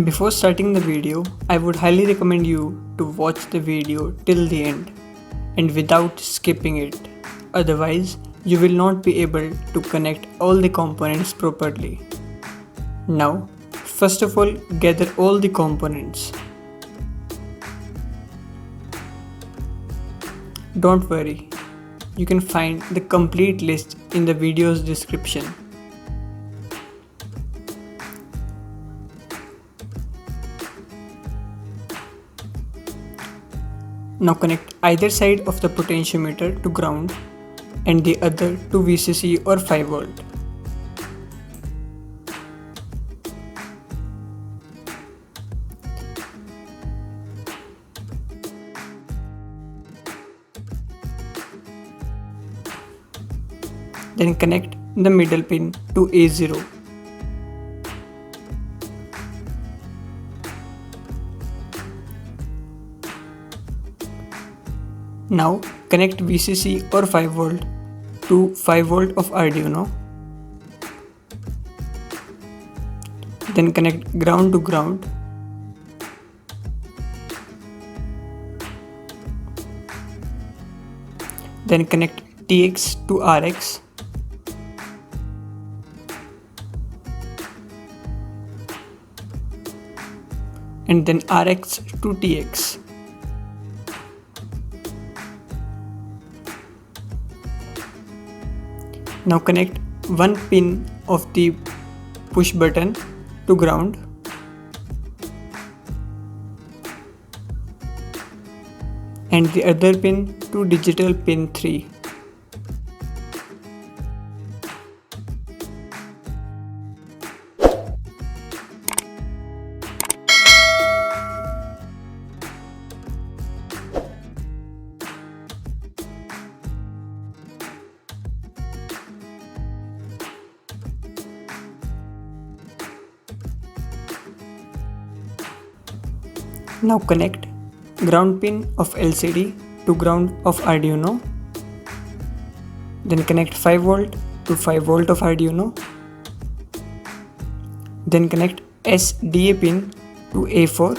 Before starting the video, I would highly recommend you to watch the video till the end and without skipping it. Otherwise, you will not be able to connect all the components properly. Now, first of all, gather all the components. Don't worry, you can find the complete list in the video's description. Now connect either side of the potentiometer to ground and the other to VCC or 5V. Then connect the middle pin to A0. Now connect VCC or 5V to 5V of Arduino. Then connect ground to ground. Then connect TX to RX. And then RX to TX. Now connect one pin of the push button to ground and the other pin to digital pin 3. Now connect ground pin of LCD to ground of Arduino. Then connect 5V to 5V of Arduino. Then connect SDA pin to A4.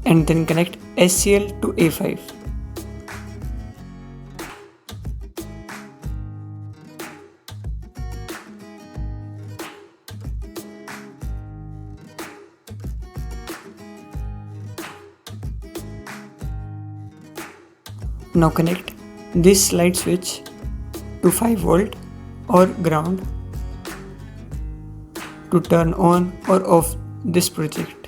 And then connect SCL to A5. Now connect this slide switch to 5V or ground to turn on or off this project.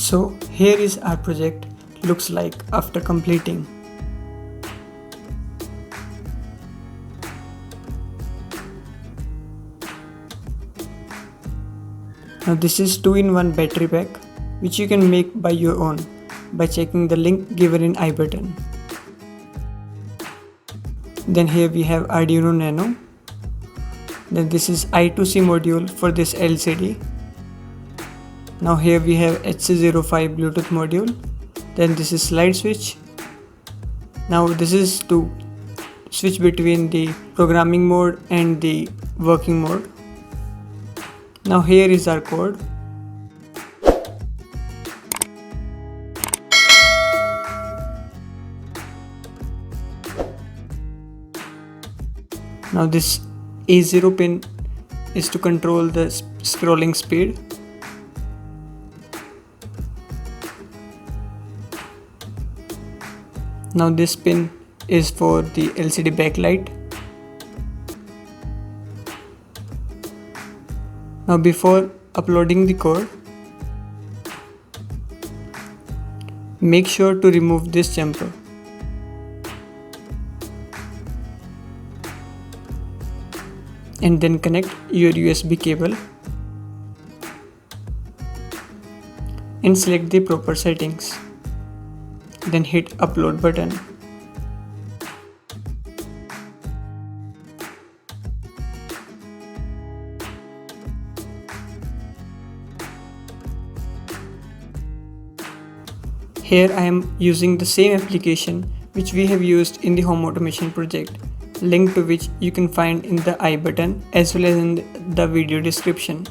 So here is our project looks like after completing. Now this is 2-in-1 battery pack which you can make by your own by checking the link given in I button. Then here we have Arduino Nano. Then this is I2C module for this LCD. Now here we have HC05 Bluetooth module. Then this is slide switch. Now this is to switch between the programming mode and the working mode. Now here is our code. Now this A0 pin is to control the scrolling speed. Now this pin is for the LCD backlight. Now before uploading the code, make sure to remove this jumper. And then connect your USB cable and select the proper settings. Then hit upload button. Here I am using the same application which we have used in the home automation project, link to which you can find in the I button as well as in the video description.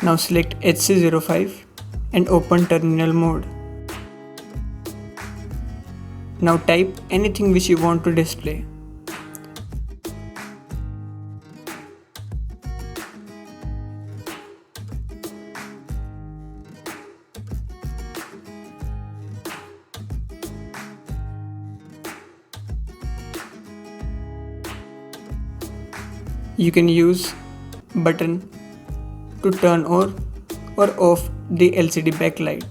Now select HC05 and open terminal mode. Now type anything which you want to display. You can use button to turn on or off the LCD backlight.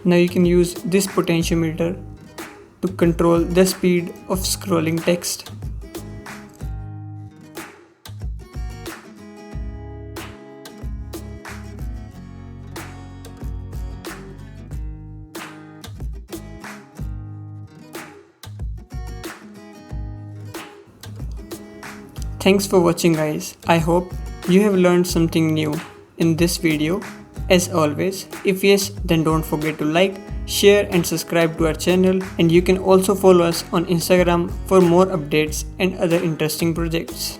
Now you can use this potentiometer to control the speed of scrolling text. Thanks for watching guys. I hope you have learned something new in this video. As always, if yes, then don't forget to like, share and subscribe to our channel, and you can also follow us on Instagram for more updates and other interesting projects.